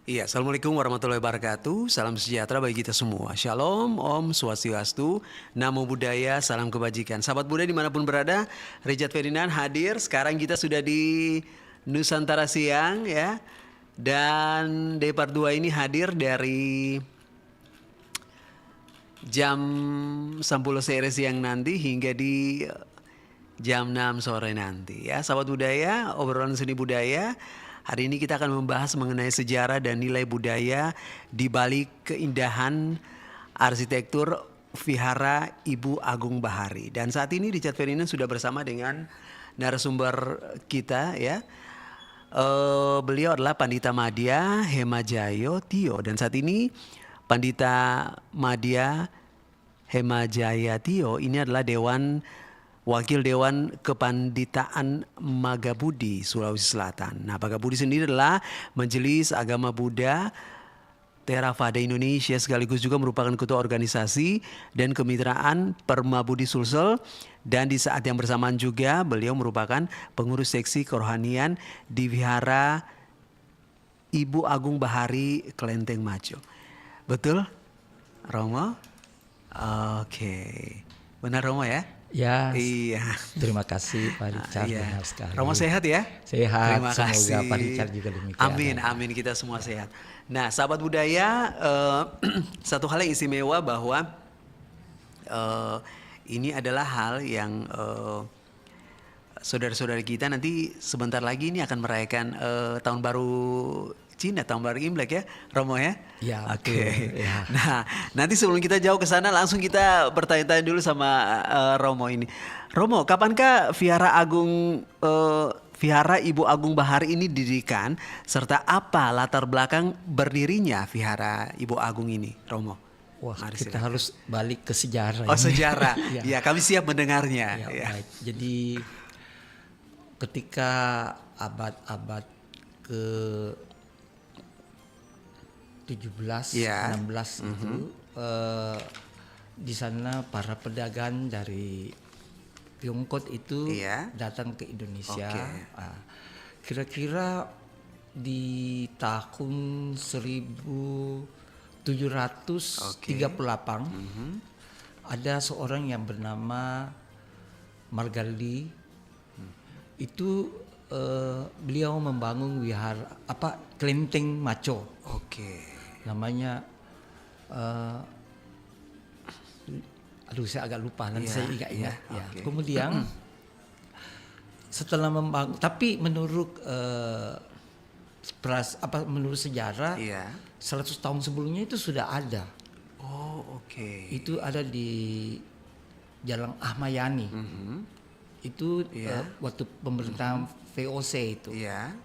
Iya, Assalamualaikum warahmatullahi wabarakatuh. Salam sejahtera bagi kita semua. Shalom, Om Swastiastu, Namo Buddhaya, salam kebajikan. Sahabat Buddha dimanapun berada, Richard Ferdinand hadir. Sekarang kita sudah di Nusantara Siang ya. Dan Depart 2 ini hadir dari jam 10 sore siang nanti hingga di jam 6 sore nanti ya. Sahabat budaya, obrolan seni budaya. Hari ini kita akan membahas mengenai sejarah dan nilai budaya di balik keindahan arsitektur Vihara Ibu Agung Bahari. Dan saat ini Richard Ferdinand sudah bersama dengan narasumber kita ya. Beliau adalah Pandita Madya Hemajayo Tio, dan saat ini Pandita Madya Hemajaya Tio ini adalah Wakil Dewan Kepanditaan Magabudi Sulawesi Selatan. Nah, Magabudi sendiri adalah Majelis Agama Buddha Theravada Indonesia, sekaligus juga merupakan ketua organisasi dan kemitraan Permabudi Sulsel, dan di saat yang bersamaan juga beliau merupakan pengurus seksi kerohanian di Vihara Ibu Agung Bahari Kelenteng Majo. Betul, Romo? Oke. Benar Romo ya? Ya, iya. Terima kasih Pak Richard, Iya. benar sekali. Romo sehat ya? Sehat, Terima semoga kasih. Pak Richard juga demikian. Amin, amin, kita semua sehat. Nah, sahabat budaya, satu hal yang istimewa bahwa ini adalah hal yang saudara-saudara kita nanti sebentar lagi ini akan merayakan tahun baru Cina, tahun baru Imlek ya, Romo ya? Ya, Oke. betul, ya. Nah, nanti sebelum kita jauh ke sana, langsung kita bertanya-tanya dulu sama Romo ini. Romo, kapankah Vihara Ibu Agung Bahari ini didirikan, serta apa latar belakang berdirinya Vihara Ibu Agung ini, Romo? Wah, Mari kita silakan. harus balik ke sejarah. Oh, ini. sejarah. Ya. Ya, kami siap mendengarnya. Ya, Ya. baik. Jadi ketika abad-abad ke 17, Ya. 16 itu di sana para pedagang dari Tiongkok itu Iya. datang ke Indonesia. Oke. Kira-kira di tahun 1738 ada seorang yang bernama Margali. Itu beliau membangun wihara kelenteng Maco. Oke. Namanya saya agak lupa, nanti saya ingat. Ya. oke. Kemudian setelah membangun, tapi menurut menurut sejarah, Iya. 100 tahun sebelumnya itu sudah ada. Oh, oke. Itu ada di Jalan Ahmayani. Itu Iya. waktu pemerintahan VOC itu. Iya.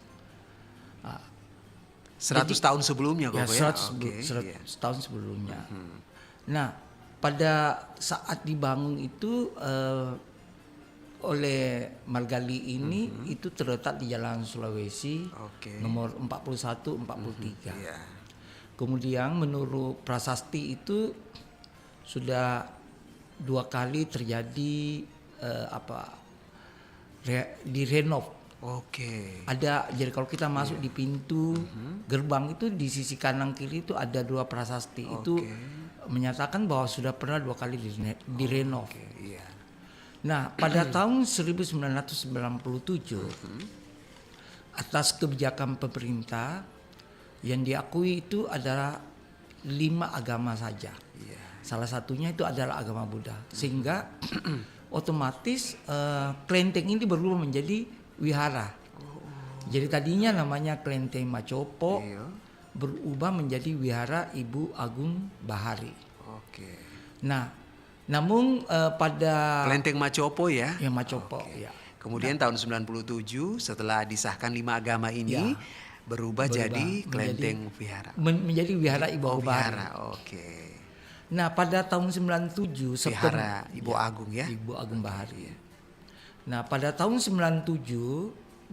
100 Jadi, tahun sebelumnya kok Ya, ya? 100 Iya. tahun sebelumnya. Nah, pada saat dibangun itu oleh Margali ini itu terletak di Jalan Sulawesi Oke. nomor 41 43. Iya. Kemudian menurut prasasti itu sudah 2 kali terjadi direnov. Oke. Ada, jadi kalau kita masuk di pintu gerbang itu di sisi kanan kiri itu ada 2 prasasti. Itu menyatakan bahwa sudah pernah 2 kali direnov. Oke, iya. Nah, pada tahun 1997 atas kebijakan pemerintah yang diakui itu adalah 5 agama saja. Iya. Salah satunya itu adalah agama Buddha. Sehingga otomatis kelenteng ini berubah menjadi wihara. Jadi tadinya namanya Kelenteng Macopo, Iya. berubah menjadi Wihara Ibu Agung Bahari. Oke. Nah, namun pada Kelenteng Macopo ya? yang Macopo, ya. Kemudian tahun 97 setelah disahkan 5 agama ini berubah jadi Kelenteng Vihara. Menjadi Wihara Ibu Agung Bahari. Vihara, oke. Nah, pada tahun 97 Vihara Ibu Agung ya? Ibu Agung Bahari. Nah, pada tahun 97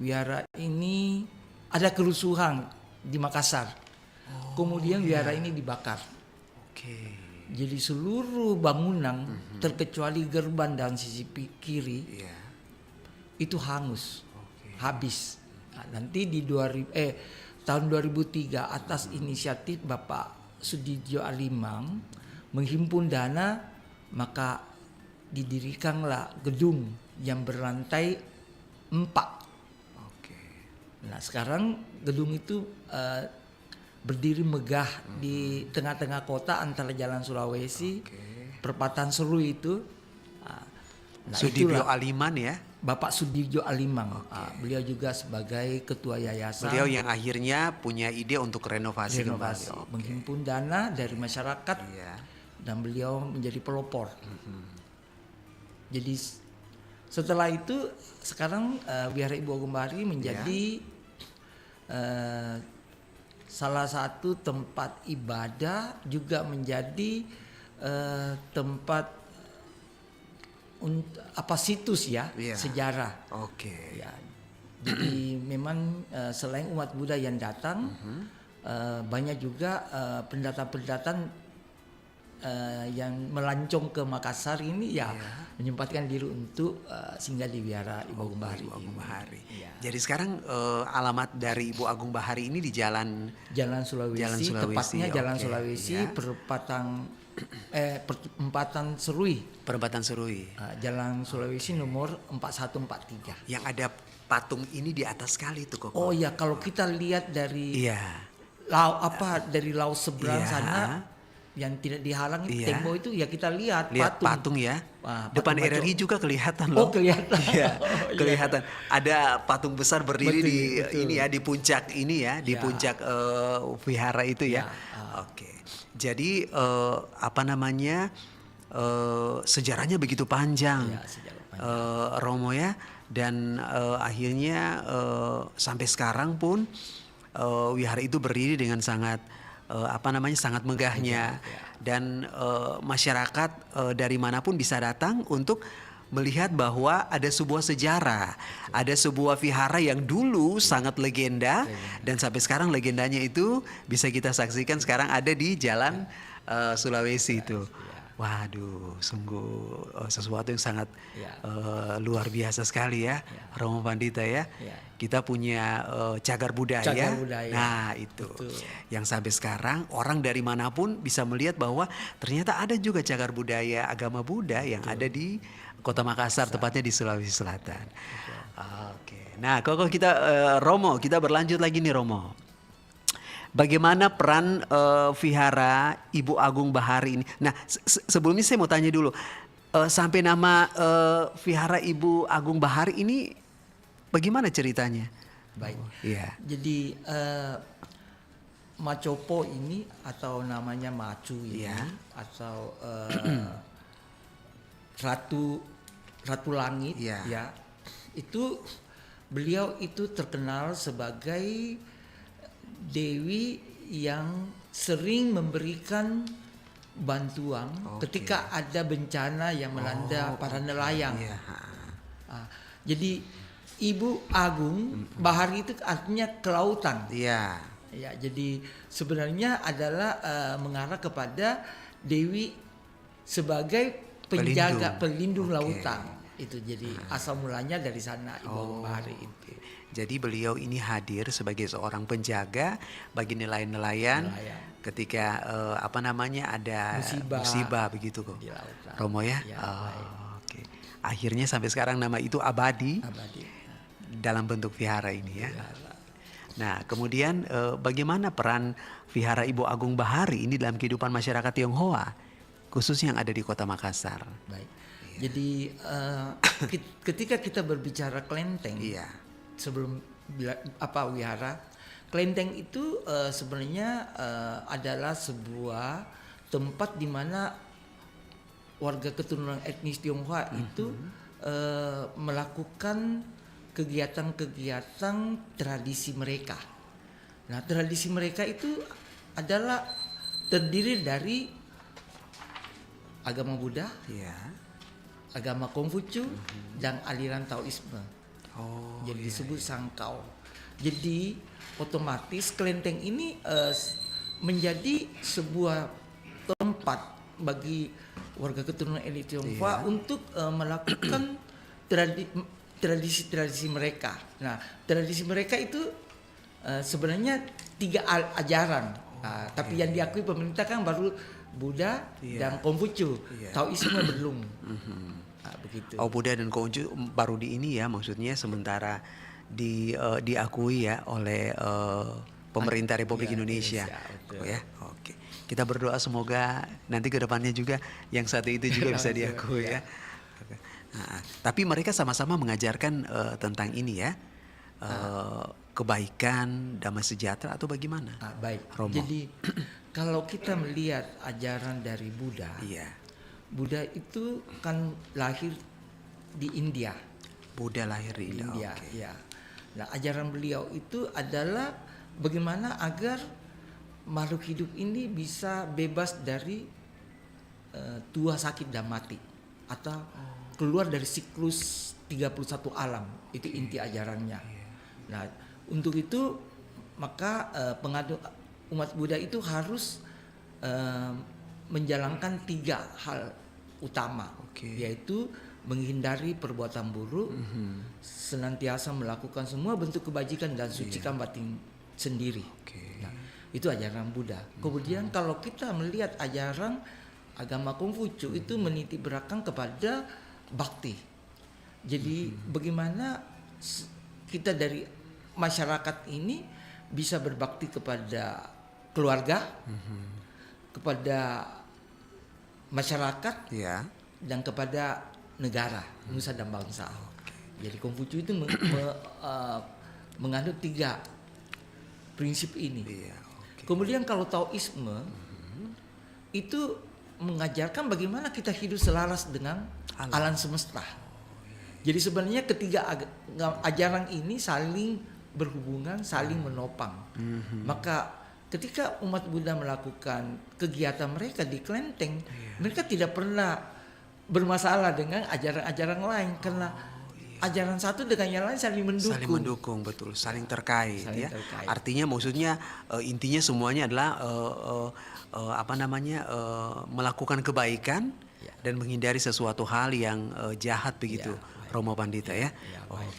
wihara ini ada kerusuhan di Makassar. Kemudian wihara ini dibakar. Oke. Jadi seluruh bangunan terkecuali gerbang dan sisi kiri Iya. itu hangus, Oke. habis. Nah, nanti di tahun 2003 atas inisiatif Bapak Sudibyo Alimang menghimpun dana, maka didirikanlah gedung yang berlantai 4. Oke. Nah sekarang gedung itu berdiri megah di tengah-tengah kota antara Jalan Sulawesi, perempatan Seru itu. Nah, Sudibyo itulah Aliman ya. Bapak Sudibyo Alimang. Beliau juga sebagai ketua yayasan. Beliau yang akhirnya punya ide untuk renovasi kembali. Oke. Menghimpun dana dari masyarakat Iya. dan beliau menjadi pelopor. Jadi setelah itu sekarang Wihara Ibu Agung Bahari menjadi salah satu tempat ibadah, juga menjadi tempat situs ya, Iya. sejarah. Oke. Ya, jadi memang selain umat Buddha yang datang, banyak juga pendatang-pendatang yang melancong ke Makassar ini ya menyempatkan diri untuk singgah di Wihara Ibu Agung Bahari. Ibu Agung Bahari. Iya. Jadi sekarang alamat dari Ibu Agung Bahari ini di Jalan Jalan Sulawesi, tepatnya Jalan oke. Sulawesi, Ya. perempatan Serui, Perempatan Serui. Jalan Sulawesi nomor 4143. Yang ada patung ini di atas sekali itu kok. Oh ya, kalau kita lihat dari Iya. dari laut seberang Iya. sana yang tidak dihalang itu Iya. tembok itu ya kita lihat Patung ya. Wah, Depan patung RRI juga kelihatan Oh loh. kelihatan. Iya, Oh, iya. kelihatan. Ada patung besar berdiri Betul, di betul. ini ya, di puncak ini ya, di Ya. puncak vihara itu ya. Ya, Oke. Jadi apa namanya? Sejarahnya begitu panjang. Ya, sejarah panjang. Romo ya, dan akhirnya sampai sekarang pun wihara itu berdiri dengan sangat sangat megahnya, dan masyarakat dari manapun bisa datang untuk melihat bahwa ada sebuah sejarah, ada sebuah vihara yang dulu sangat legenda dan sampai sekarang legendanya itu bisa kita saksikan sekarang ada di Jalan Sulawesi itu. Waduh, sungguh sesuatu yang sangat luar biasa sekali ya, Romo Pandita ya. Kita punya cagar budaya. Cagar budaya. Nah itu, Betul. yang sampai sekarang orang dari manapun bisa melihat bahwa ternyata ada juga cagar budaya agama Buddha yang ada di Kota Makassar, tepatnya di Sulawesi Selatan. Oke, nah kok kita Romo, kita berlanjut lagi nih Romo. Bagaimana peran vihara Ibu Agung Bahari ini? Nah, sebelumnya saya mau tanya dulu, sampai nama vihara Ibu Agung Bahari ini bagaimana ceritanya? Baik. Iya. Jadi Macopo ini atau namanya Macu ini atau Ratu Langit ya. Itu beliau itu terkenal sebagai dewi yang sering memberikan bantuan ketika ada bencana yang melanda para nelayan. Jadi Ibu Agung Bahari itu artinya kelautan. Iya. Ya, jadi sebenarnya adalah mengarah kepada dewi sebagai penjaga, pelindung lautan. Itu jadi asal mulanya dari sana Ibu Agung Bahari itu. Jadi beliau ini hadir sebagai seorang penjaga bagi nelayan ketika ada musibah begitu kok. Romo ya. Oke. Akhirnya sampai sekarang nama itu abadi. Dalam bentuk vihara ini ya. Nah, kemudian bagaimana peran vihara Ibu Agung Bahari ini dalam kehidupan masyarakat Tionghoa, khususnya yang ada di Kota Makassar? Baik. Jadi ketika kita berbicara kelenteng, sebelum wihara, kelenteng itu sebenarnya adalah sebuah tempat di mana warga keturunan etnis Tionghoa itu melakukan kegiatan-kegiatan tradisi mereka. Nah, tradisi mereka itu adalah terdiri dari agama Buddha, agama Konghucu, dan aliran Taoisme. Jadi disebut Sangkau. Jadi otomatis kelenteng ini menjadi sebuah tempat bagi warga keturunan elit Tionghoa untuk melakukan tradisi-tradisi mereka. Nah, tradisi mereka itu sebenarnya 3 ajaran. Tapi yang diakui pemerintah kan baru Buddha dan Konghucu. Taoisme belum. Begitu. Buddha dan Konghucu baru di ini ya, maksudnya sementara diakui ya oleh pemerintah Republik Indonesia. Ya, oke. Kita berdoa semoga nanti ke depannya juga yang satu itu juga bisa diakui ya. Tapi mereka sama-sama mengajarkan tentang ini ya, kebaikan, damai sejahtera atau bagaimana? Baik. Romo. Jadi kalau kita melihat ajaran dari Buddha, Buddha itu kan lahir di India. Buddha lahir di India. Ya. Nah, ajaran beliau itu adalah bagaimana agar makhluk hidup ini bisa bebas dari tua, sakit dan mati, atau keluar dari siklus 31 alam. Itu inti ajarannya. Nah, untuk itu maka umat Buddha itu harus menjalankan 3 hal utama, yaitu menghindari perbuatan buruk, senantiasa melakukan semua bentuk kebajikan dan sucikan batin sendiri. Nah, itu ajaran Buddha. Kemudian kalau kita melihat ajaran agama Konghucu itu menitik beratkan kepada bakti. Jadi bagaimana kita dari masyarakat ini bisa berbakti kepada keluarga, kepada masyarakat, dan kepada negara, nusa dan bangsa. Jadi Konghucu itu menganut 3 prinsip ini. Kemudian kalau Taoisme itu mengajarkan bagaimana kita hidup selaras dengan alam semesta. Jadi sebenarnya ketiga ajaran ini saling berhubungan, saling menopang. Maka ketika umat Buddha melakukan kegiatan mereka di kelenteng, mereka tidak pernah bermasalah dengan ajaran-ajaran lain, karena ajaran satu dengan yang lain saling mendukung. Saling mendukung, betul, saling terkait. Artinya maksudnya intinya semuanya adalah melakukan kebaikan dan menghindari sesuatu hal yang jahat begitu. Romo Pandita ya.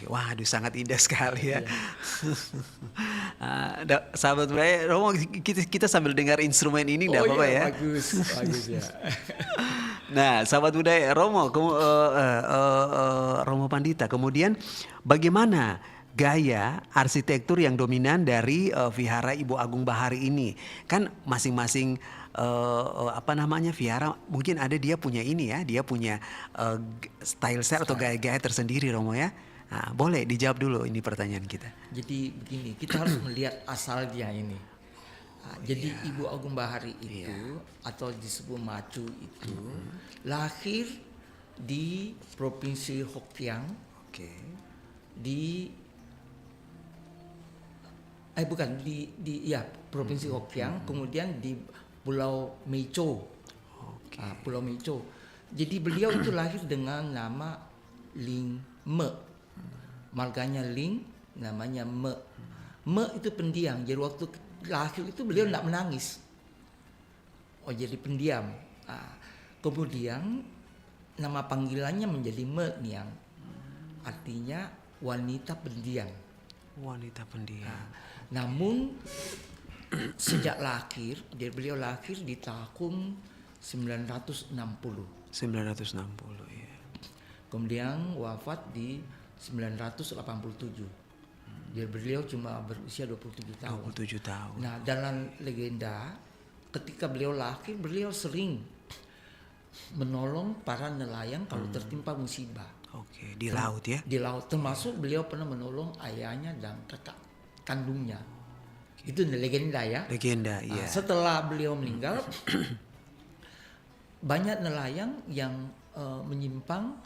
Waduh, sangat indah sekali ya. Sahabat Budaya, Romo, kita sambil dengar instrumen ini enggak apa-apa ya? Bagus ya. Nah, sahabat budaya, Romo Pandita, kemudian bagaimana gaya arsitektur yang dominan dari Vihara Ibu Agung Bahari ini? Kan masing-masing vihara mungkin ada dia punya ini ya, dia punya style atau gaya-gaya tersendiri, Romo ya. Nah, boleh dijawab dulu ini pertanyaan kita. Jadi begini, kita harus melihat asalnya ini. Jadi Ibu Agung Bahari itu atau disebut Macu itu lahir di Provinsi Hokkien, di Provinsi Hokkien, kemudian di Pulau Meicho. Pulau Meicho. Jadi beliau itu lahir dengan nama Ling Me. Marganya Ling, namanya Me. Me itu pendiam. Jadi waktu lahir itu beliau tidak menangis. Jadi pendiam. Kemudian nama panggilannya menjadi Me Niang. Artinya wanita pendiam. Wanita pendiam. Namun sejak lahir, beliau lahir di tahun 960. 960 ya. Kemudian wafat di 987. Jadi beliau cuma berusia 27 tahun. 27 tahun. Nah, dalam legenda ketika beliau lahir, beliau sering menolong para nelayan kalau tertimpa musibah. Di laut ya? Di laut, termasuk beliau pernah menolong ayahnya dan kakak kandungnya. Itu legenda ya. Legenda, iya. Setelah beliau meninggal, banyak nelayan yang menyimpang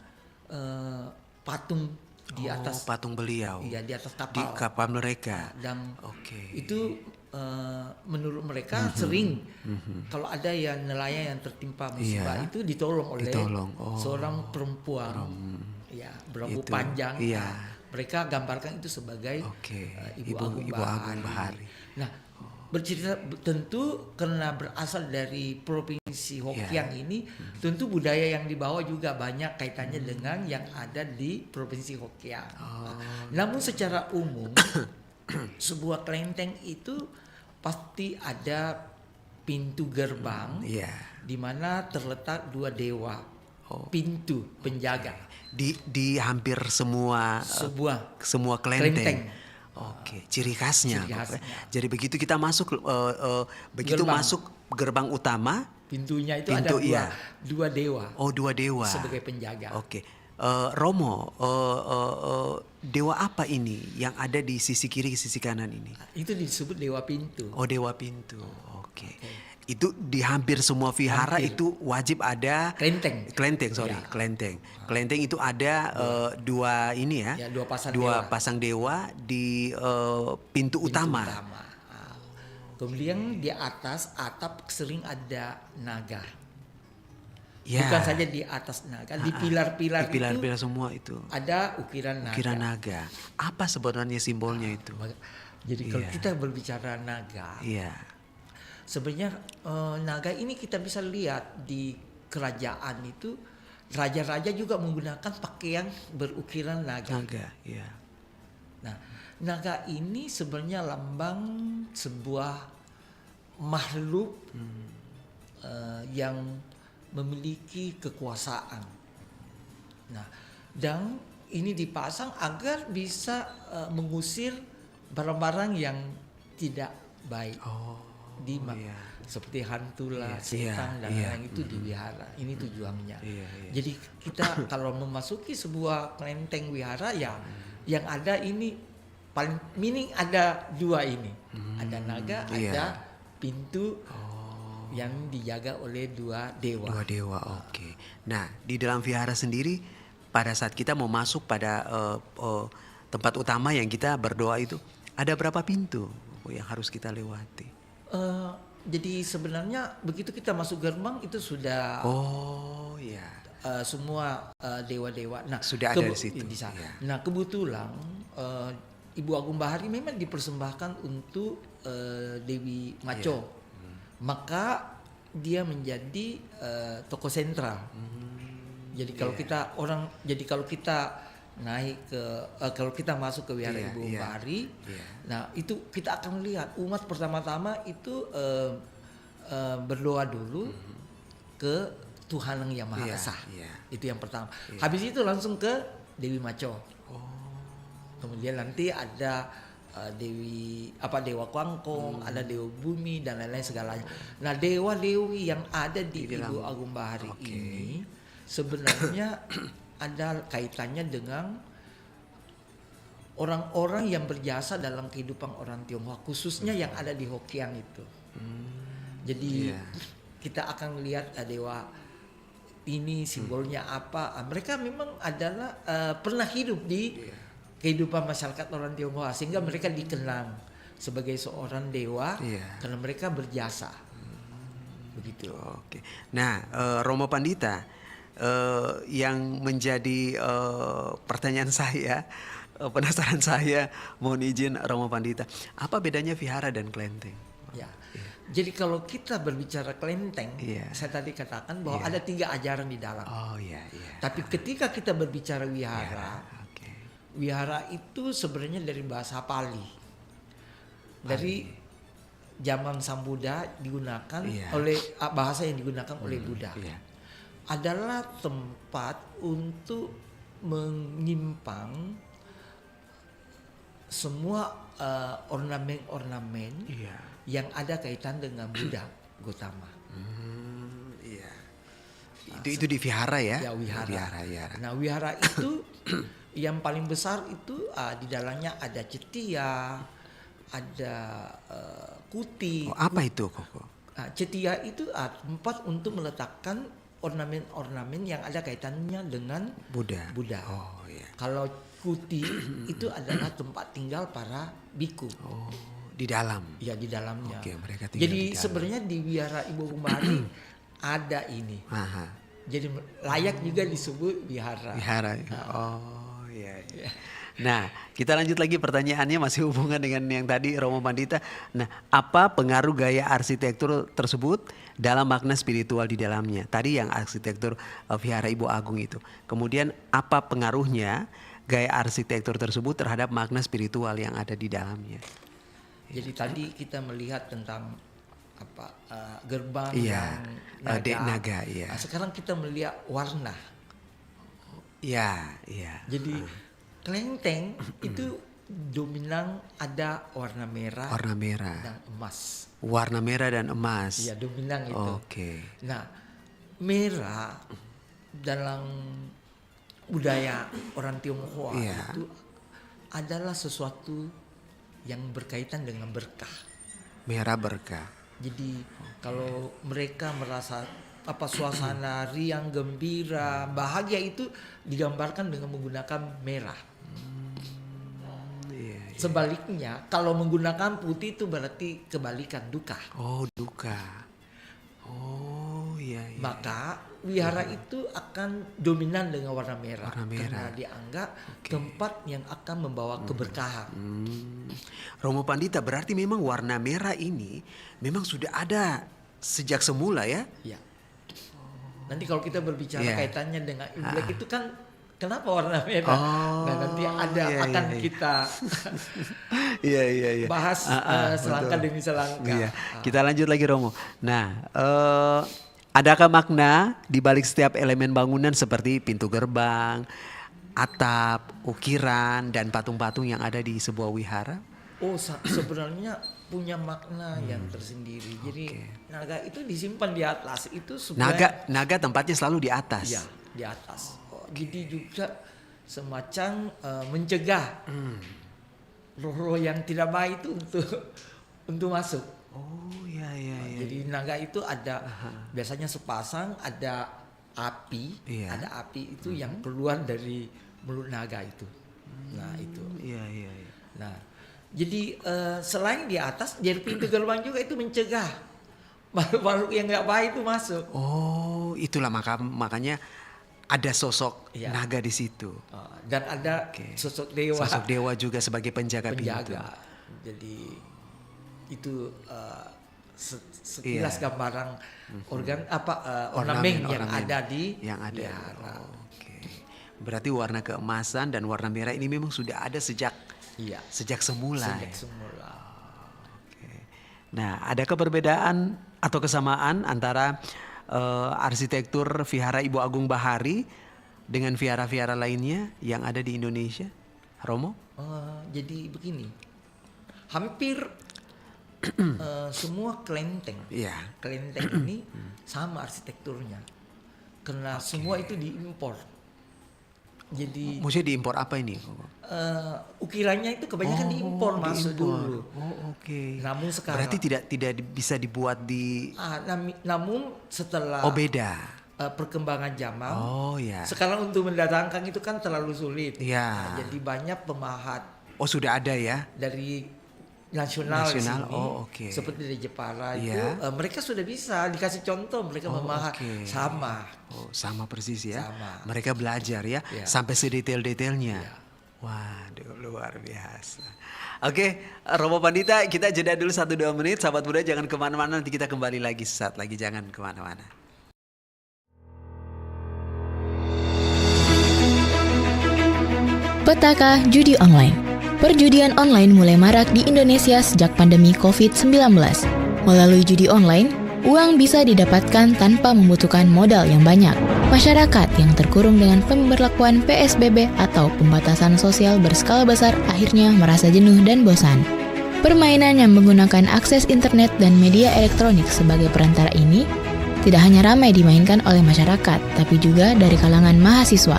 patung di atas patung beliau. Iya, di atas kapal. Di kapal mereka. Dan itu menurut mereka sering kalau ada yang nelayan yang tertimpa musibah itu ditolong oleh seorang perempuan. Berambut panjang. Mereka gambarkan itu sebagai Ibu Agung Bahari. Nah, bercerita tentu karena berasal dari provinsi Hokkien ini, tentu budaya yang dibawa juga banyak kaitannya dengan yang ada di provinsi Hokkien. Namun secara umum sebuah kelenteng itu pasti ada pintu gerbang Iya. di mana terletak dua dewa, Oh. pintu penjaga Di hampir semua sebuah kelenteng. kelenteng. Oke, ciri khasnya. Ciri khasnya. Jadi begitu kita masuk begitu Gerbang. masuk gerbang utama, Pintunya itu Pintu, ada iya. dua dewa dua dewa. sebagai penjaga. Oke. Romo, dewa apa ini yang ada di sisi kiri sisi kanan ini? Itu disebut dewa pintu. Oh, dewa pintu. Oke. Itu di hampir semua vihara Hampir. itu wajib ada Kelenteng. sorry, Ya. kelenteng. Kelenteng itu ada dua ini ya. Ya, dua pasang dua dewa. pasang dewa di pintu utama. Ah. Kemudian di atas atap sering ada naga. Ya. Bukan saja di atas naga, di pilar-pilar Di itu pilar-pilar semua itu. ada ukiran naga. Ukiran naga. Apa sebenarnya simbolnya itu? Jadi kalau Iya. kita berbicara naga, Iya. sebenarnya naga ini kita bisa lihat di kerajaan itu, raja-raja juga menggunakan pakaian berukiran naga. Naga, iya. Nah, naga ini sebenarnya lambang sebuah makhluk yang memiliki kekuasaan. Nah, dan ini dipasang agar bisa mengusir barang-barang yang tidak baik Oh. di iya. seperti hantu lah, Iya, setan dan iya. lain itu diwihara. Ini tujuannya. Iya, iya. Jadi kita kalau memasuki sebuah kelenteng wihara ya yang ada ini paling minim ada dua ini. Ada naga, iya. ada pintu yang dijaga oleh dua dewa. Dua dewa, oke. Nah, di dalam vihara sendiri, pada saat kita mau masuk pada tempat utama yang kita berdoa itu, ada berapa pintu yang harus kita lewati? Jadi sebenarnya begitu kita masuk gerbang itu sudah Oh, iya. semua dewa-dewa. Nah, Sudah ada di situ, bisa. iya. Nah, kebetulan Ibu Agung Bahari memang dipersembahkan untuk Dewi Maco. Iya. Maka dia menjadi tokoh sentral. Jadi kalau kita naik ke kalau kita masuk ke wihara Iya, Ibu iya. Bahari, Iya. nah itu kita akan lihat umat pertama-tama itu berdoa dulu ke Tuhan Yang Maha Iya, Esa. iya. Itu yang pertama. Iya. Habis itu langsung ke Dewi Maco. Kemudian nanti ada Dewa Kuangkong, ada Dewa Bumi dan lain-lain segalanya. Nah, dewa-dewi yang ada di Di dalam- Ibu Agung Bahari Oke. ini sebenarnya ada kaitannya dengan orang-orang yang berjasa dalam kehidupan orang Tionghoa, khususnya yang ada di Hokkien itu. Jadi Iya. kita akan lihat dewa ini simbolnya apa. Mereka memang adalah pernah hidup di kehidupan masyarakat orang Tionghoa sehingga mereka dikenang sebagai seorang dewa Iya. karena mereka berjasa. Begitu. Oke. Nah, Romo Pandita, yang menjadi pertanyaan saya, penasaran saya, mohon izin Romo Pandita, apa bedanya vihara dan kelenteng? Ya. Jadi kalau kita berbicara kelenteng, Iya. saya tadi katakan bahwa Iya. ada 3 ajaran di dalam. Oh, iya, iya. Tapi ketika kita berbicara wihara, Oke. wihara itu sebenarnya dari bahasa Pali. Dari zaman Sang Buddha digunakan Iya. oleh bahasa yang digunakan oleh Buddha. Iya. Adalah tempat untuk menyimpang semua ornamen-ornamen Iya. yang ada kaitan dengan Buddha Gautama. Iya. Itu di vihara ya? Ya, wihara. Vihara. Nah, wihara itu yang paling besar itu di dalamnya ada cetia, ada kuti. Oh, apa itu, Koko? Cetia itu tempat untuk meletakkan ornamen-ornamen yang ada kaitannya dengan Buddha. Buddha. Oh, iya. Kalau kuti itu adalah tempat tinggal para biku. Oh, di dalam. Ya, di dalamnya. Oke, mereka tinggal Jadi di dalam. sebenarnya di wihara Ibu Agung Bahari ada ini. Aha. Jadi layak juga disebut wihara. Vihara. Oh, iya, iya. Nah, kita lanjut lagi pertanyaannya masih hubungan dengan yang tadi Romo Pandita. Nah, apa pengaruh gaya arsitektur tersebut dalam makna spiritual di dalamnya? Tadi yang arsitektur vihara Ibu Agung itu. Kemudian apa pengaruhnya gaya arsitektur tersebut terhadap makna spiritual yang ada di dalamnya. Jadi tadi kita melihat tentang gerbang Iya, yang naga, iya. Nah, sekarang kita melihat warna. Iya, iya. Jadi kelenteng itu dominan ada warna merah dan emas. Warna merah dan emas. Iya, dominan itu. Oke. Nah, merah dalam budaya orang Tionghoa itu adalah sesuatu yang berkaitan dengan berkah. Merah berkah. Jadi kalau mereka merasa suasana riang, gembira, bahagia itu digambarkan dengan menggunakan merah. Sebaliknya kalau menggunakan putih itu berarti kebalikan, duka. Oh, duka. Oh, iya. Maka wihara itu akan dominan dengan warna merah. Karena dianggap tempat yang akan membawa keberkahan. Romo Pandita, berarti memang warna merah ini memang sudah ada sejak semula ya? Iya. Nanti kalau kita berbicara kaitannya dengan Imlek itu kan kenapa warna merah? Nah, nanti akan kita bahas selangkah demi selangkah. Iya. Kita lanjut lagi Romo. Nah, adakah makna di balik setiap elemen bangunan seperti pintu gerbang, atap, ukiran, dan patung-patung yang ada di sebuah wihara? Oh, sebenarnya punya makna yang tersendiri. Jadi naga itu disimpan di atas. Itu naga tempatnya selalu di atas. Iya, di atas. Jadi juga semacam mencegah roh-roh yang tidak baik itu untuk masuk. Oh, iya. Jadi naga itu ada biasanya sepasang, ada api, ada api itu yang keluar dari mulut naga itu. Nah, itu. Iya. Nah, jadi selain di atas, dari pintu gerbang juga itu mencegah makhluk-makhluk yang nggak baik itu masuk. Oh, itulah makanya ada sosok naga di situ. Dan ada sosok dewa. Sosok dewa juga sebagai penjaga. Pintu. Jadi itu sekilas gambaran ornamen yang ada di wihara. Berarti warna keemasan dan warna merah ini memang sudah ada sejak semula. Nah, adakah perbedaan atau kesamaan antara arsitektur Vihara Ibu Agung Bahari dengan vihara-vihara lainnya yang ada di Indonesia, Romo? Jadi begini, hampir semua kelenteng ini sama arsitekturnya, karena semua itu diimpor. Jadi maksudnya diimpor apa ini? Ukirannya itu kebanyakan diimpor masuk dulu. Namun sekarang berarti tidak bisa dibuat di. Namun setelah beda. Perkembangan zaman. Sekarang untuk mendatangkan itu kan terlalu sulit. Nah, jadi banyak pemahat. Sudah ada ya? Dari nasional sini, seperti di Jepara itu mereka sudah bisa dikasih contoh, mereka memahat sama persis ya. Sama. Mereka belajar ya sampai sedetail-detailnya. Waduh, luar biasa. Romo Pandita, kita jeda dulu 1-2 menit. Sahabat muda jangan kemana-mana, nanti kita kembali lagi sesaat lagi, jangan kemana-mana. Petaka judi online. Perjudian online mulai marak di Indonesia sejak pandemi COVID-19. Melalui judi online, uang bisa didapatkan tanpa membutuhkan modal yang banyak. Masyarakat yang terkurung dengan pemberlakuan PSBB atau pembatasan sosial berskala besar akhirnya merasa jenuh dan bosan. Permainan yang menggunakan akses internet dan media elektronik sebagai perantara ini tidak hanya ramai dimainkan oleh masyarakat, tapi juga dari kalangan mahasiswa.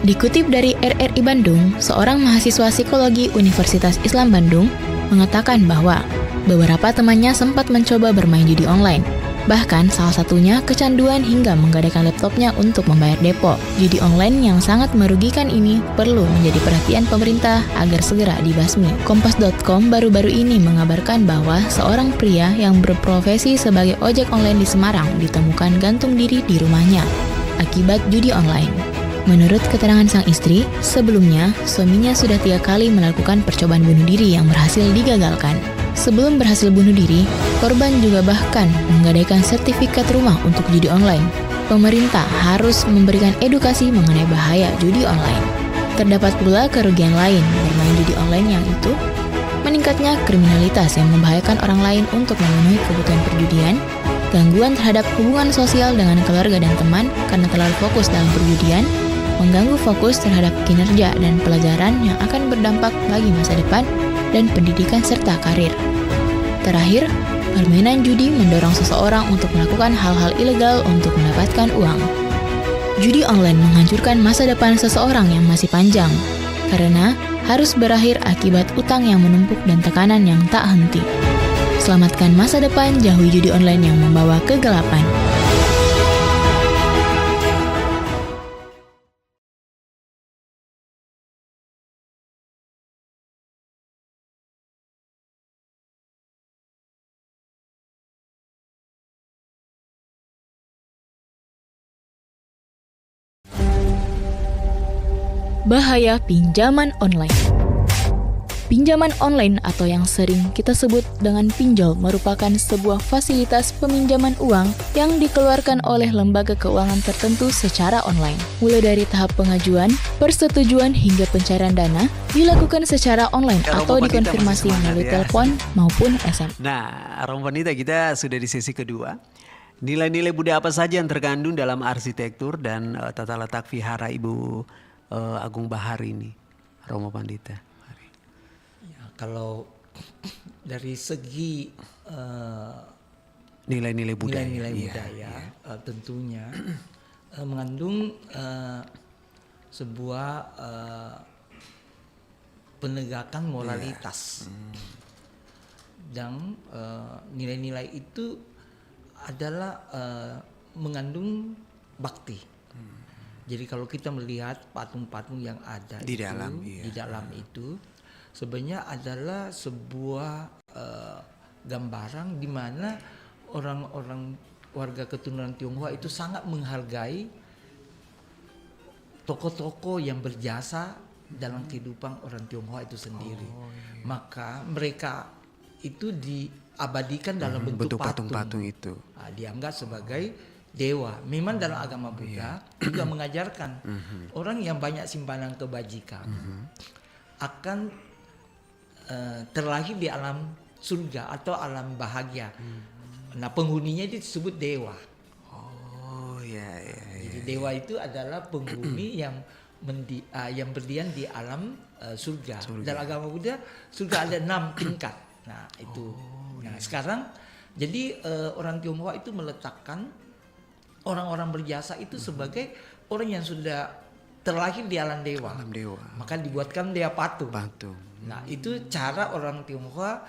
Dikutip dari RRI Bandung, seorang mahasiswa psikologi Universitas Islam Bandung mengatakan bahwa beberapa temannya sempat mencoba bermain judi online. Bahkan salah satunya kecanduan hingga menggadaikan laptopnya untuk membayar depo. Judi online yang sangat merugikan ini perlu menjadi perhatian pemerintah agar segera dibasmi. Kompas.com baru-baru ini mengabarkan bahwa seorang pria yang berprofesi sebagai ojek online di Semarang ditemukan gantung diri di rumahnya akibat judi online. Menurut keterangan sang istri, sebelumnya suaminya sudah 3 kali melakukan percobaan bunuh diri yang berhasil digagalkan. Sebelum berhasil bunuh diri, korban juga bahkan menggadaikan sertifikat rumah untuk judi online. Pemerintah harus memberikan edukasi mengenai bahaya judi online. Terdapat pula kerugian lain bermain judi online, yang itu meningkatnya kriminalitas yang membahayakan orang lain untuk memenuhi kebutuhan perjudian, gangguan terhadap hubungan sosial dengan keluarga dan teman karena terlalu fokus dalam perjudian, mengganggu fokus terhadap kinerja dan pelajaran yang akan berdampak bagi masa depan dan pendidikan serta karir. Terakhir, permainan judi mendorong seseorang untuk melakukan hal-hal ilegal untuk mendapatkan uang. Judi online menghancurkan masa depan seseorang yang masih panjang, karena harus berakhir akibat utang yang menumpuk dan tekanan yang tak henti. Selamatkan masa depan, jauhi judi online yang membawa kegelapan. Bahaya pinjaman online. Pinjaman online atau yang sering kita sebut dengan pinjol merupakan sebuah fasilitas peminjaman uang yang dikeluarkan oleh lembaga keuangan tertentu secara online. Mulai dari tahap pengajuan, persetujuan hingga pencairan dana dilakukan secara online atau dikonfirmasi melalui telepon maupun SMS. Nah, Romo Panita, kita sudah di sesi kedua. Nilai-nilai budaya apa saja yang terkandung dalam arsitektur dan tata letak vihara Ibu Agung Bahari ini, Romo Pandita? Ya, kalau dari segi nilai-nilai budaya, tentunya mengandung sebuah penegakan moralitas, dan nilai-nilai itu adalah mengandung bakti. Jadi kalau kita melihat patung-patung yang ada di dalam itu sebenarnya adalah sebuah gambaran di mana orang-orang warga keturunan Tionghoa itu sangat menghargai tokoh-tokoh yang berjasa dalam kehidupan orang Tionghoa itu sendiri. Maka mereka itu diabadikan dalam bentuk patung-patung itu. Nah, dianggap sebagai dewa. Memang dalam agama Buddha juga mengajarkan orang yang banyak simpanan kebajikan akan terlahir di alam surga atau alam bahagia. Nah, penghuninya itu disebut dewa. Jadi dewa itu adalah penghuni yang berdiam di alam surga. Dalam agama Buddha surga ada 6 tingkat. Nah, itu. Nah, sekarang jadi orang Tionghoa itu meletakkan orang-orang berjasa itu sebagai orang yang sudah terlahir di alam dewa. Maka dibuatkan dia patung. Nah, itu cara orang Tionghoa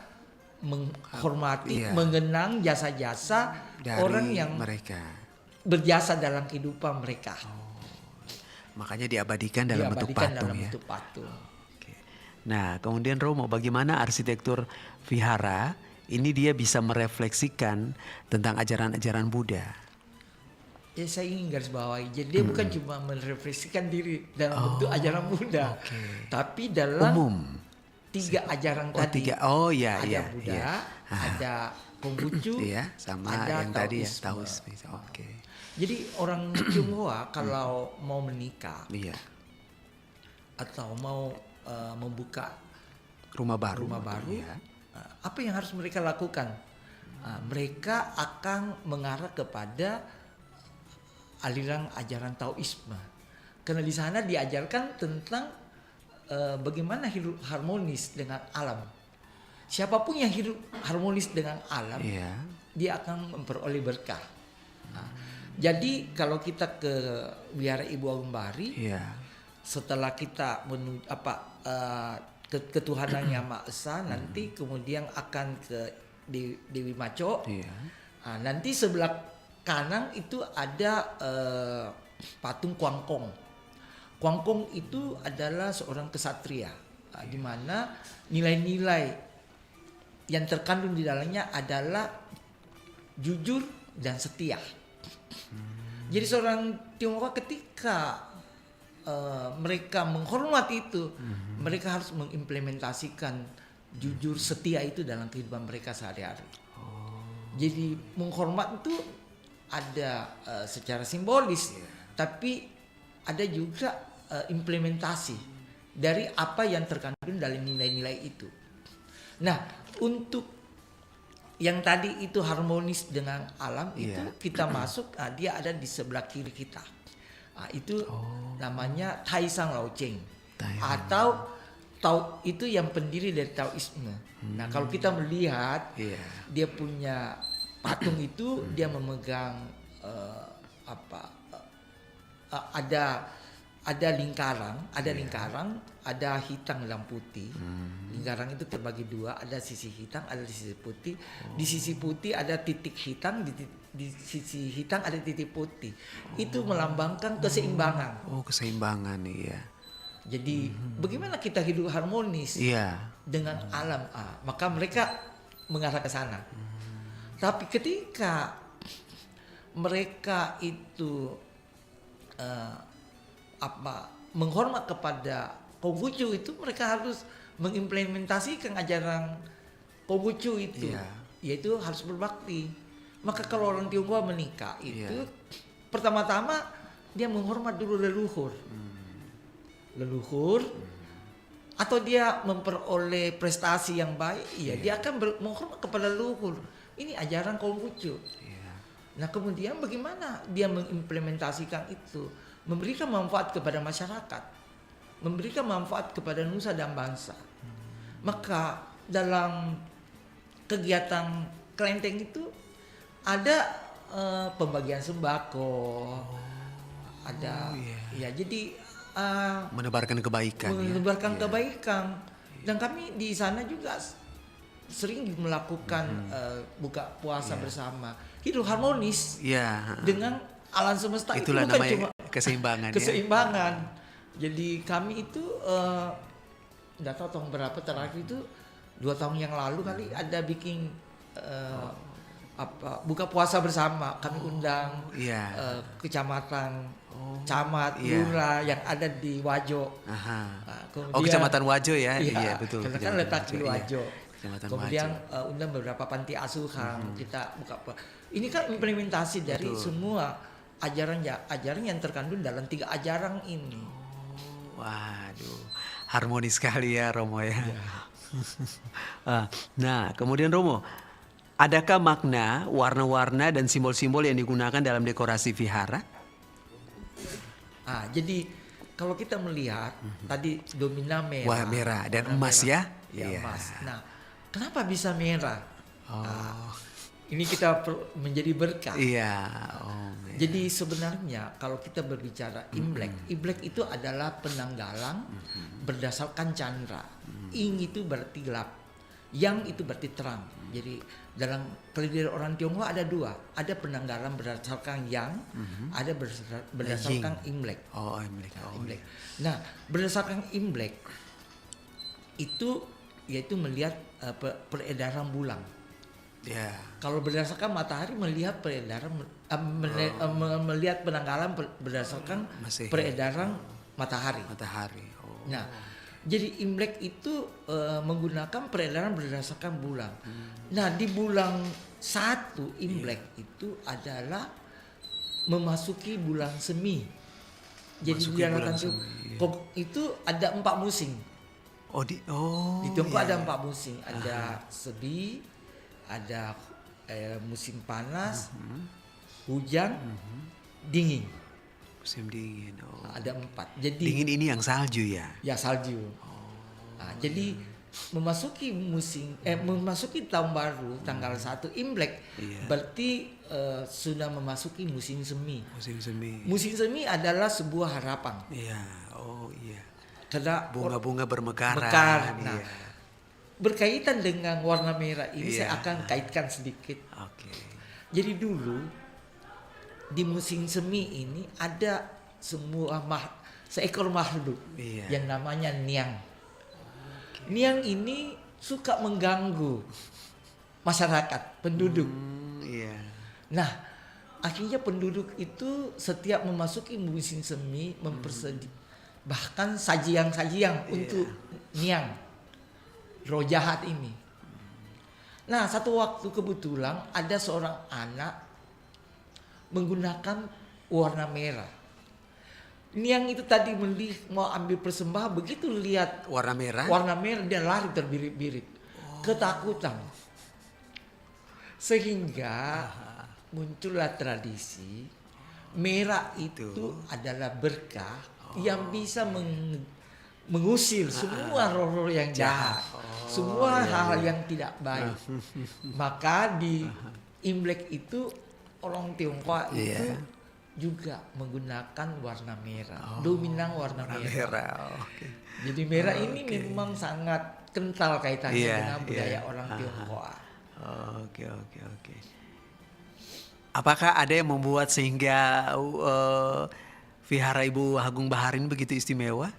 menghormati, mengenang jasa-jasa dari orang yang mereka berjasa dalam kehidupan mereka. Makanya diabadikan dalam bentuk patung. Nah, kemudian Romo, bagaimana arsitektur vihara ini dia bisa merefleksikan tentang ajaran-ajaran Buddha? Ya, saya ingin garis bawahi. Jadi dia bukan cuma merefleksikan diri dalam bentuk ajaran Buddha, tapi dalam 3 ajaran tadi. Ada Buddha, ada Konghucu, sama ada yang Taoisme. tadi ya, Taoisme. Jadi orang Tionghoa kalau mau menikah atau mau membuka rumah baru, apa yang harus mereka lakukan? Mereka akan mengarah kepada aliran ajaran Taoisme, karena di sana diajarkan tentang bagaimana hidup harmonis dengan alam. Siapapun yang hidup harmonis dengan alam, dia akan memperoleh berkah. Nah, jadi kalau kita ke Wihara Ibu Agung Bahari, setelah kita ketuhanan Yang Maha Esa, nanti kemudian akan ke Dewi Maco. Nah, nanti sebelah kanan itu ada patung Kuangkong. Kuangkong itu adalah seorang kesatria, di mana nilai-nilai yang terkandung di dalamnya adalah jujur dan setia. Jadi seorang Tionghoa ketika mereka menghormati itu, mereka harus mengimplementasikan jujur setia itu dalam kehidupan mereka sehari-hari. Jadi menghormat itu ada secara simbolis, tapi ada juga implementasi. dari apa yang terkandung dalam nilai-nilai itu. Nah, untuk yang tadi itu harmonis dengan alam itu kita masuk, dia ada di sebelah kiri kita. Itu namanya Taisang Lao Cheng atau Tao, itu yang pendiri dari Taoisme. Nah, kalau kita melihat dia punya patung itu, dia memegang ada lingkaran, ada hitam dan putih. Lingkaran itu terbagi dua, ada sisi hitam, ada sisi putih. Di sisi putih ada titik hitam, di sisi hitam ada titik putih. Itu melambangkan keseimbangan. Oh, keseimbangan, iya. Jadi bagaimana kita hidup harmonis dengan alam? Maka mereka mengarah ke sana. Tapi ketika mereka itu menghormat kepada Konghucu, itu mereka harus mengimplementasikan ajaran Konghucu itu, yaitu harus berbakti. Maka kalau orang Tionghoa menikah itu pertama-tama dia menghormat dulu leluhur, atau dia memperoleh prestasi yang baik, dia akan menghormat kepada leluhur. Ini ajaran Konghucu. Nah, kemudian bagaimana dia mengimplementasikan itu? Memberikan manfaat kepada masyarakat, memberikan manfaat kepada nusa dan bangsa. Maka dalam kegiatan kelenteng itu ada pembagian sembako, jadi menebarkan kebaikan. Kebaikan. Dan kami di sana juga sering melakukan buka puasa bersama, hidup harmonis dengan alam semesta. Itulah itu bukan namanya cuma keseimbangan. Jadi kami itu nggak tahu tahun berapa terakhir itu 2 tahun yang lalu kali ada bikin buka puasa bersama. Kami undang kecamatan, camat, lurah yang ada di Wajo. Kecamatan Wajo ya. Iya, betul. Karena kan letak di Wajo. Kemudian Wajo. undang beberapa panti asuhan, kita buka. Ini kan implementasi dari semua ajaran yang terkandung dalam 3 ajaran ini. Waduh, harmonis sekali ya Romo ya. Nah, kemudian Romo, adakah makna, warna-warna dan simbol-simbol yang digunakan dalam dekorasi vihara? Jadi kalau kita melihat tadi domina merah. Wah, merah dan emas merah. ya. Emas. Nah, kenapa bisa merah? Ini kita menjadi berkah. Jadi sebenarnya kalau kita berbicara Imlek itu adalah penanggalan berdasarkan candra. Ing itu berarti gelap, yang itu berarti terang. Jadi dalam kalender orang Tionghoa ada 2, ada penanggalan berdasarkan yang, ada berdasarkan Imlek. Imlek. Nah, berdasarkan Imlek itu yaitu melihat peredaran bulan. Kalau berdasarkan matahari melihat peredaran melihat penanggalan berdasarkan peredaran matahari. Nah, jadi Imlek itu menggunakan peredaran berdasarkan bulan. Nah, di bulan 1 Imlek itu adalah memasuki bulan semi. Jadi di bulan itu ada 4 musim. Di Tiongkok ada 4 musim. Ada sebi, ada musim panas, hujan, dingin. Musim dingin. Ada 4. Jadi dingin ini yang salju ya? Ya, salju. Jadi memasuki memasuki tahun baru tanggal 1 Imlek berarti sudah memasuki musim semi. Musim semi adalah sebuah harapan. Karena bunga-bunga bermekaran. Nah, berkaitan dengan warna merah ini saya akan kaitkan sedikit. Jadi dulu di musim semi ini ada seekor makhluk yang namanya Niang. Niang ini suka mengganggu masyarakat, penduduk. Nah, akhirnya penduduk itu setiap memasuki musim semi bahkan sajian-sajian untuk Niang, roh jahat ini. Nah, satu waktu kebetulan ada seorang anak menggunakan warna merah. Ini yang itu tadi mau ambil persembahan, begitu lihat Warna merah. warna merah dia lari terbirit-birit, ketakutan. Sehingga muncullah tradisi merah itu adalah berkah yang bisa mengusir semua roh-roh yang jahat, semua hal yang tidak baik. Maka di Imlek itu orang Tionghoa itu juga menggunakan warna merah, dominan warna merah. Merah. Oke. Jadi merah ini memang sangat kental kaitannya dengan budaya orang Tionghoa. Oke. Apakah ada yang membuat sehingga Vihara Ibu Agung Bahari ini begitu istimewa?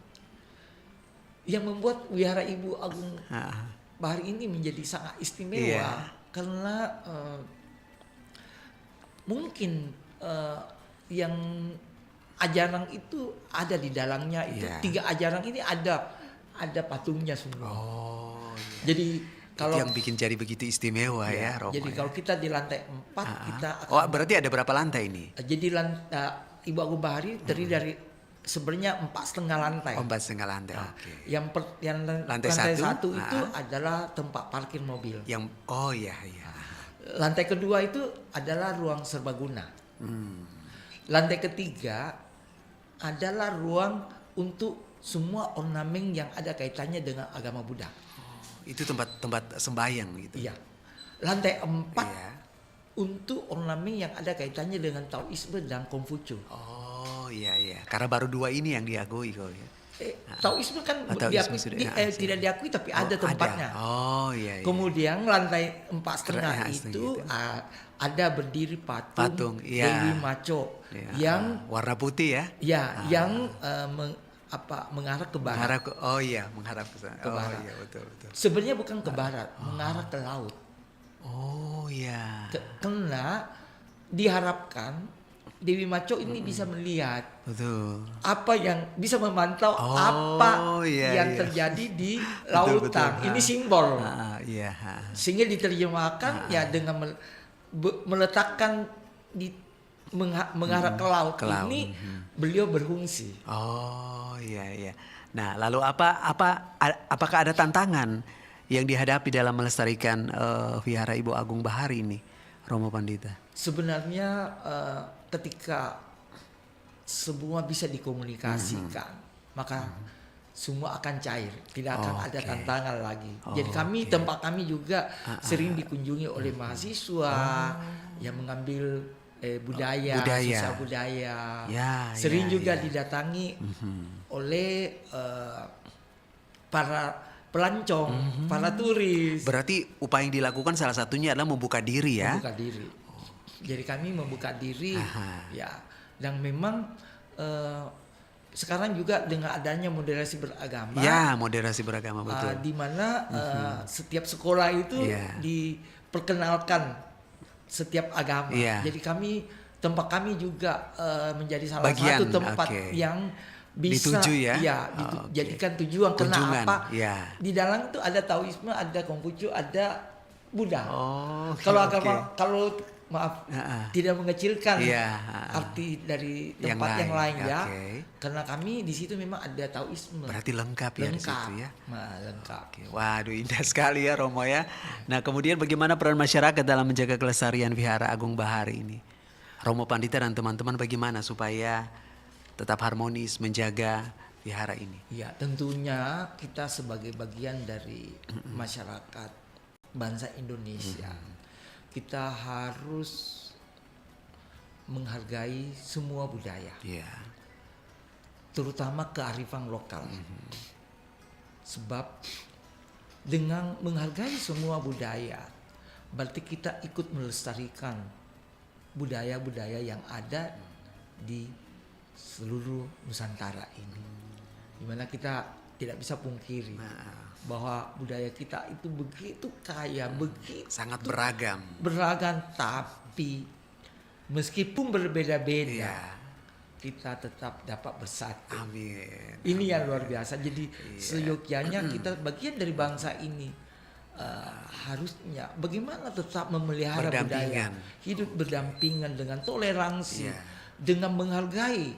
Yang membuat Wihara Ibu Agung Ah, Bahari ini menjadi sangat istimewa Iya. karena mungkin yang ajaran itu ada di dalamnya itu Iya. 3 ajaran ini ada patungnya semua. Oh, iya. Jadi Itu kalau yang bikin jadi begitu istimewa ya, Romo. jadi ya. kalau kita di lantai 4 kita akan Oh, berarti ada berapa lantai ini? jadi Ibu Agung Bahari terdiri dari sebenarnya 4,5 lantai. 4,5 lantai. Oke. Yang Lantai lantai satu, 1 itu adalah tempat parkir mobil. Yang iya. Lantai kedua itu adalah ruang serbaguna. Lantai ketiga adalah ruang untuk semua ornamen yang ada kaitannya dengan agama Buddha. Itu tempat sembahyang gitu. Iya. Lantai 4 Iya. untuk ornamen yang ada kaitannya dengan Taoisme dan Konghucu. Oh, iya. Karena baru 2 ini yang diakui kok ya. Taoisme kan Taoisme sudah, tidak diakui tapi ada tempatnya. Oh, iya. Kemudian lantai 4,5 Setengah itu gitu. Ada berdiri patung, Patung, iya. Dewi Maco Iya. yang warna putih ya. yang mengarah ke barat. Menghadap ke sana. Ke barat. Iya, betul. Sebenarnya bukan ke barat, mengarah ke laut. Oh, iya. Karena diharapkan Dewi Maco ini bisa melihat Betul. apa yang bisa memantau Oh, apa iya, yang iya. terjadi di Betul, lautan. betul. Ini simbol. Iya. Sehingga diterjemahkan ya dengan meletakkan mengarah ke laut. Ke laut. Ini beliau berfungsi. Oh, iya. Nah, lalu apakah ada tantangan yang dihadapi dalam melestarikan Vihara Ibu Agung Bahari ini, Romo Pandita? Sebenarnya ketika semua bisa dikomunikasikan, maka semua akan cair, tidak akan ada tantangan lagi. Jadi tempat kami juga sering dikunjungi oleh mahasiswa yang mengambil budaya, sosial budaya. Sering juga didatangi oleh para pelancong, para turis. Berarti upaya yang dilakukan salah satunya adalah membuka diri ya. Membuka diri. Jadi kami membuka diri, ya. Dan memang sekarang juga dengan adanya moderasi beragama. Ya, moderasi beragama betul. Di mana setiap sekolah itu diperkenalkan setiap agama. Jadi tempat kami juga menjadi salah satu tempat yang bisa jadikan tujuan. Kenapa? Di dalam itu ada Taoisme, ada Konghucu, ada Buddha. Kalau tidak mengecilkan arti dari tempat yang lain ya. Karena kami di situ memang ada Taoisme. Berarti lengkap ya di situ ya. Lengkap. Waduh, indah sekali ya Romo ya. Nah, kemudian bagaimana peran masyarakat dalam menjaga kelestarian Vihara Agung Bahari ini? Romo Pandita dan teman-teman bagaimana supaya tetap harmonis menjaga vihara ini? Ya, tentunya kita sebagai bagian dari masyarakat bangsa Indonesia, kita harus menghargai semua budaya, terutama kearifan lokal. Sebab dengan menghargai semua budaya, berarti kita ikut melestarikan budaya-budaya yang ada di seluruh Nusantara ini. Dimana kita tidak bisa pungkiri bahwa budaya kita itu begitu kaya, begitu sangat beragam. Tapi meskipun berbeda-beda, kita tetap dapat bersatu. Amin. Ini yang luar biasa. Jadi seyogyanya kita bagian dari bangsa ini harusnya bagaimana tetap memelihara budaya, hidup berdampingan dengan toleransi, dengan menghargai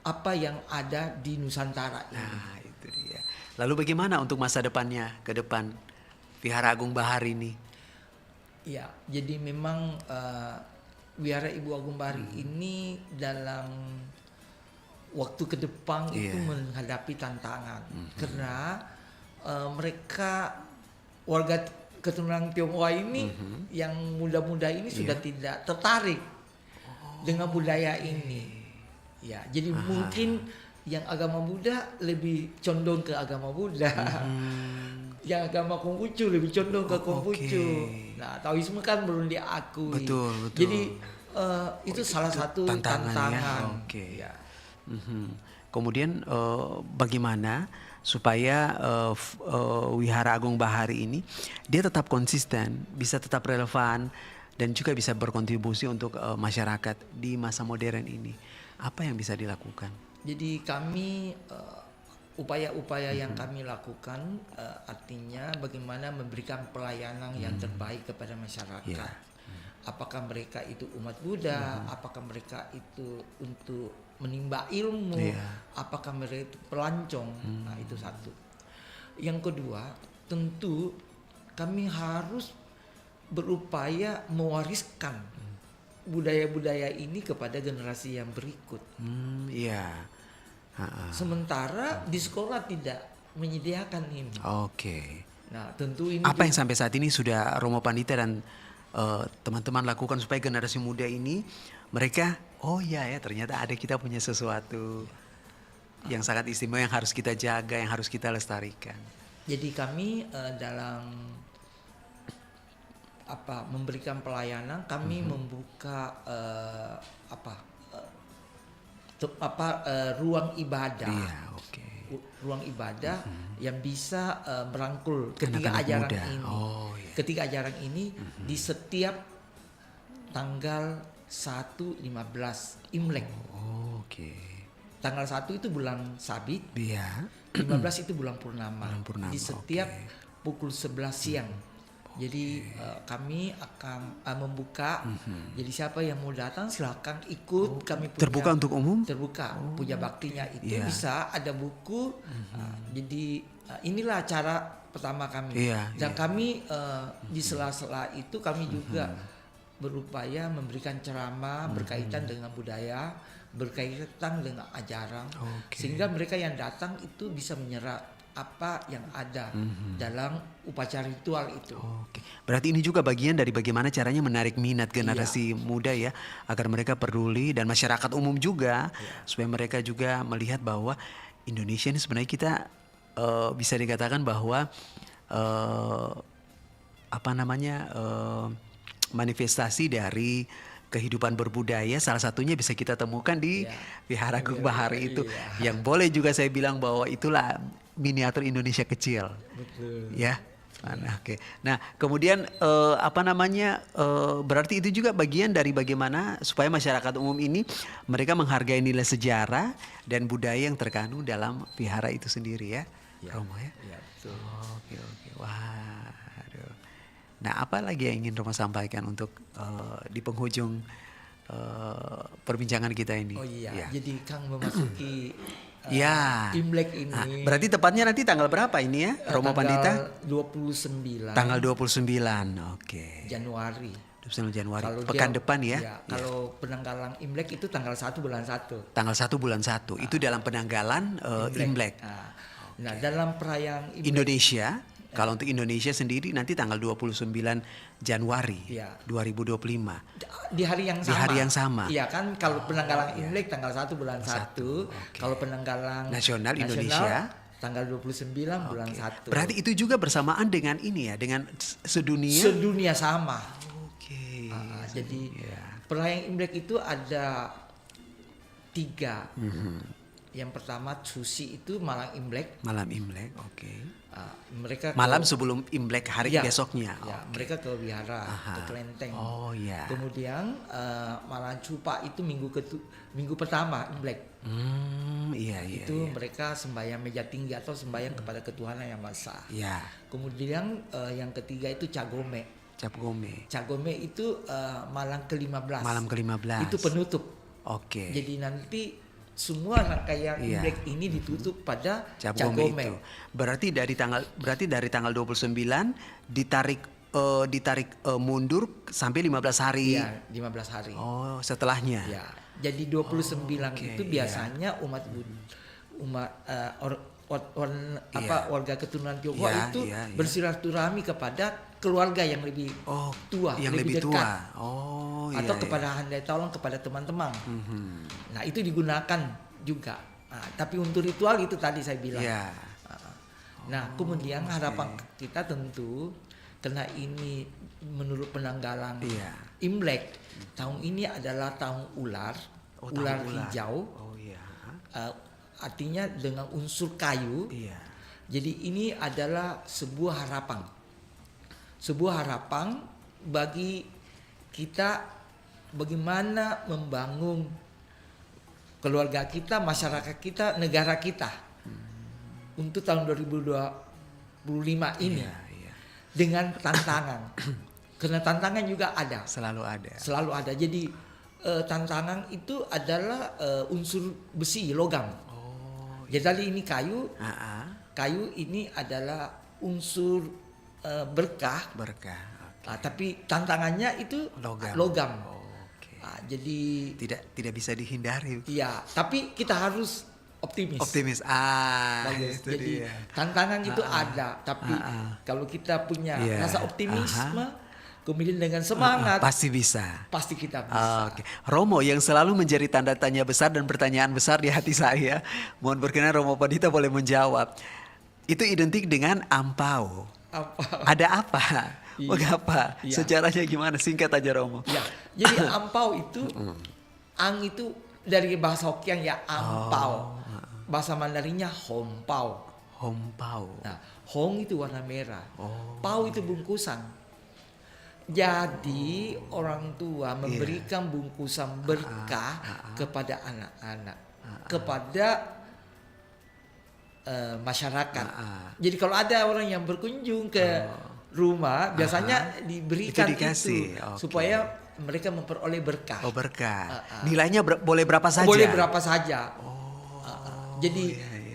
apa yang ada di Nusantara ini. Nah, itu dia. Lalu bagaimana untuk masa depannya ke depan Vihara Agung Bahari ini? Ya, jadi memang Wihara Ibu Agung Bahari ini dalam waktu ke depan itu menghadapi tantangan karena mereka warga keturunan Tionghoa ini yang muda-muda ini sudah tidak tertarik dengan budaya ini. Ya, jadi mungkin yang agama Buddha lebih condong ke agama Buddha. Yang agama Konghucu lebih condong ke Konghucu. Nah, Taoisme kan belum diakui. Betul. Jadi itu salah satu tantangan. Ya. Kemudian bagaimana supaya Wihara Agung Bahari ini dia tetap konsisten, bisa tetap relevan dan juga bisa berkontribusi untuk masyarakat di masa modern ini. Apa yang bisa dilakukan? Jadi kami upaya-upaya yang kami lakukan artinya bagaimana memberikan pelayanan yang terbaik kepada masyarakat. Apakah mereka itu umat Buddha, apakah mereka itu untuk menimba ilmu, apakah mereka itu pelancong. Nah, itu satu. Yang kedua, tentu kami harus berupaya mewariskan budaya-budaya ini kepada generasi yang berikut. Sementara di sekolah tidak menyediakan ini. Nah, tentu ini apa yang sampai saat ini sudah Romo Pandita dan teman-teman lakukan supaya generasi muda ini mereka ternyata ada kita punya sesuatu yang sangat istimewa yang harus kita jaga, yang harus kita lestarikan. Jadi kami dalam memberikan pelayanan, kami membuka ruang ibadah. Ruang ibadah yang bisa merangkul ketiga ajaran ini. Ketiga ajaran ini di setiap tanggal 1-15 Imlek. Tanggal 1 itu bulan Sabit. 15 itu bulan Purnama. Di setiap pukul 11 siang. Jadi kami akan membuka. Jadi siapa yang mau datang silakan ikut. Kami punya, terbuka untuk umum. Terbuka. Punya baktinya itu bisa ada buku. Jadi inilah cara pertama kami. Dan kami di sela-sela itu kami juga berupaya memberikan ceramah berkaitan dengan budaya, berkaitan dengan ajaran, sehingga mereka yang datang itu bisa menyerap apa yang ada dalam upacara ritual itu. Berarti ini juga bagian dari bagaimana caranya menarik minat generasi muda ya, agar mereka peduli dan masyarakat umum juga supaya mereka juga melihat bahwa Indonesia ini sebenarnya kita bisa dikatakan bahwa manifestasi dari kehidupan berbudaya, salah satunya bisa kita temukan di Vihara Agung Bahari itu, yang boleh juga saya bilang bahwa itulah miniatur Indonesia kecil. Betul. Ya. Nah, kemudian berarti itu juga bagian dari bagaimana supaya masyarakat umum ini mereka menghargai nilai sejarah dan budaya yang terkandung dalam vihara itu sendiri ya. Romo ya. Betul. Waduh. Nah, apa lagi yang ingin Romo sampaikan untuk di penghujung perbincangan kita ini? Jadi Kang memasuki Imlek ini. Berarti tepatnya nanti tanggal berapa ini ya, Romo Pandita? 29. Tanggal 29, Januari. 29 Januari, pekan depan ya. Kalau penanggalan Imlek itu tanggal 1 bulan 1. Tanggal 1 bulan 1, itu dalam penanggalan Imlek. Nah, dalam perayaan Imlek Indonesia, kalau untuk Indonesia sendiri nanti tanggal 29 Januari 2025. Di hari yang sama. Di hari yang sama. Iya kan, kalau penanggalan Imlek tanggal 1 bulan 1. Kalau penanggalan nasional Indonesia tanggal 29 bulan 1. Berarti itu juga bersamaan dengan ini ya, dengan sedunia. Sedunia sama. Jadi perayaan Imlek itu ada 3. Yang pertama Cusi itu malam Imlek. Malam Imlek, mereka malam sebelum Imlek hari besoknya. Mereka ke wihara, ke kelenteng. Kemudian malam Cupa itu minggu pertama Imlek. Itu mereka sembahyang meja tinggi atau sembahyang kepada ketuhanan yang maha esa. Kemudian yang ketiga itu Cagome. Cagome itu malam ke-15. Malam ke-15. Itu penutup. Oke. Jadi nanti semua rangkaian Iya. Imlek ini ditutup pada Cap Cap Gome Gome. itu. Berarti dari tanggal 29 ditarik mundur sampai 15 hari. Iya, 15 hari. Oh, setelahnya. Ya, jadi 29 oke, itu biasanya umat warga keturunan Tionghoa Iya, itu iya, iya. bersilaturahmi kepada keluarga yang lebih Oh, tua, yang lebih dekat, tua. Oh, atau iya, kepada handai tolong kepada teman-teman. Mhm. Nah, itu digunakan juga. Nah, tapi untuk ritual itu tadi saya bilang. Iya. Nah, kemudian harapan kita tentu karena ini menurut penanggalan Iya. Imlek tahun ini adalah tahun ular, Oh, tahun ular hijau. Oh iya. Artinya dengan unsur kayu. Iya. Jadi ini adalah sebuah harapan. Sebuah harapan bagi kita bagaimana membangun keluarga kita, masyarakat kita, negara kita untuk tahun 2025 ini Iya, iya. dengan tantangan. Karena tantangan juga ada, Selalu ada. selalu ada. Jadi tantangan itu adalah unsur besi, logam. Oh. Jadi tadi ini kayu, Ah, kayu ini adalah unsur berkah. berkah. Oke. Tapi tantangannya itu Logam. logam. Oke. Jadi Tidak bisa dihindari. ya, tapi kita harus optimis. Optimis. Bagus. Itu Jadi dia. tantangan itu ada, tapi kalau kita punya Iya. rasa optimisme, kemudian dengan semangat, Pasti bisa. pasti kita bisa. Oke, Romo yang selalu menjadi tanda tanya besar dan pertanyaan besar di hati saya. Mohon berkenan Romo Pandita boleh menjawab. Itu identik dengan ampau. Apa? Ada apa? Iya. Mengapa? Iya. Sejarahnya gimana? Singkat aja Romo. Ya, jadi ampau itu, ang itu dari bahasa Hokkien ya ampau. Bahasa Mandarinnya hompau. Hompau. Nah, hong itu warna merah, Oh. pau itu bungkusan. Jadi orang tua memberikan bungkusan berkah kepada anak-anak, kepada masyarakat. Jadi kalau ada orang yang berkunjung ke rumah, biasanya diberikan Itu dikasih, itu oke. supaya mereka memperoleh berkah. Oh berkah. Nilainya boleh berapa saja? Boleh berapa saja. Jadi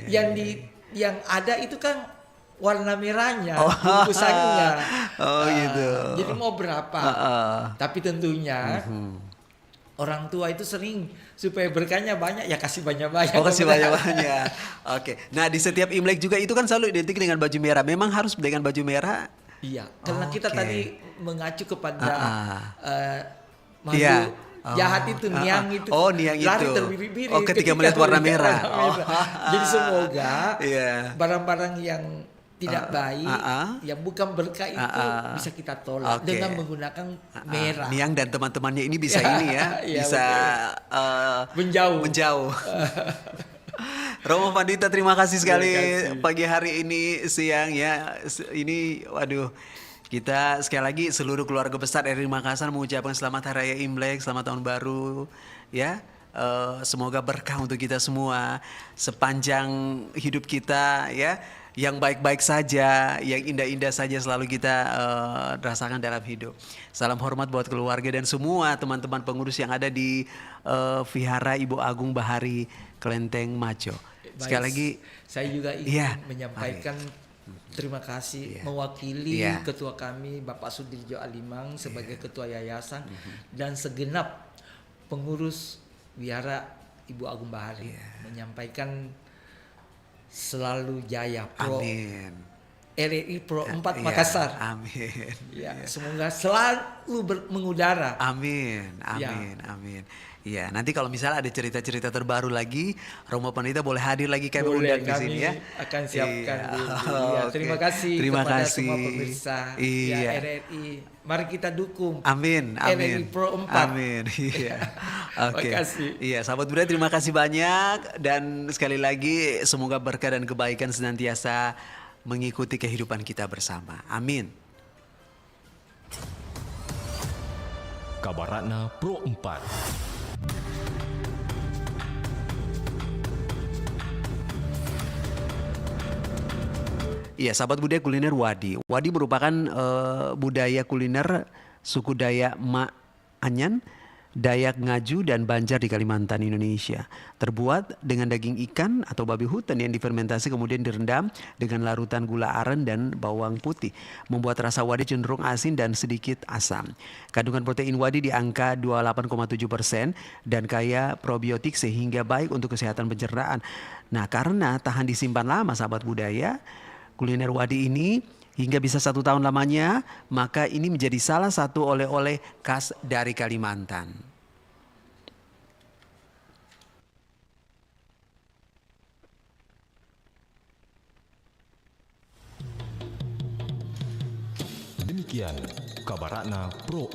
iya, yang ada itu kan warna merahnya, Oh. bungkusannya. Oh, gitu. Jadi mau berapa? Tapi tentunya orang tua itu sering supaya berkahnya banyak ya kasih banyak-banyak. Oh kasih banyak-banyak. Oke. Nah di setiap Imlek juga itu kan selalu identik dengan baju merah. Memang harus dengan baju merah? Iya, karena kita Oke. tadi mengacu kepada makhluk Iya. jahat itu, niang itu. Oh, niang lari itu. terbirit-birit Oh, ketika melihat warna merah. Jadi semoga Iya. barang-barang yang tidak baik, yang bukan berkah itu bisa kita tolak Oke. dengan menggunakan merah. Niang dan teman-temannya ini bisa ini ya, Iya, bisa Menjauh. menjauh. Romo Pandita terima kasih sekali Terima kasih. pagi hari ini, siang ya. Ini waduh, kita sekali lagi seluruh keluarga besar RRI Makassar mengucapkan selamat Hari Raya Imlek, selamat tahun baru ya. Semoga berkah untuk kita semua sepanjang hidup kita ya. Yang baik-baik saja, yang indah-indah saja selalu kita rasakan dalam hidup. Salam hormat buat keluarga dan semua teman-teman pengurus yang ada di Vihara Ibu Agung Bahari Kelenteng Maco. Sekali Baik, lagi, saya juga ingin Iya, menyampaikan terima kasih Iya. mewakili Iya. ketua kami Bapak Sudirjo Alimang sebagai ketua yayasan dan segenap pengurus Wihara Ibu Agung Bahari menyampaikan selalu jaya Pro amin. RRI Pro 4 Iya, Makassar. Amin. Ya, semoga selalu mengudara. Amin, amin, amin. Iya, nanti kalau misalnya ada cerita-cerita terbaru lagi, Romo Pandita boleh hadir lagi kami Boleh, undang di sini ya. akan siapkan Iya. dulu. Iya, Oke. terima kasih Terima kepada kasih. semua pemirsa Iya. ya, RRI. Mari kita dukung Amin, RRI amin. Pro 4. Amin. Iya. Oke. Makasih. Iya, sahabat budaya terima kasih banyak dan sekali lagi semoga berkah dan kebaikan senantiasa mengikuti kehidupan kita bersama. Amin. Kabaratna Pro 4. Iya, sahabat budaya kuliner Wadi. Wadi merupakan budaya kuliner suku Dayak Ma Anyan Dayak Ngaju, dan Banjar di Kalimantan, Indonesia. Terbuat dengan daging ikan atau babi hutan yang difermentasi kemudian direndam dengan larutan gula aren dan bawang putih. Membuat rasa wadi cenderung asin dan sedikit asam. Kandungan protein wadi di angka 28,7% dan kaya probiotik sehingga baik untuk kesehatan pencernaan. Nah, karena tahan disimpan lama sahabat budaya, kuliner wadi ini hingga bisa 1 tahun lamanya, maka ini menjadi salah satu oleh-oleh khas dari Kalimantan. Demikian kabar Ratna Pro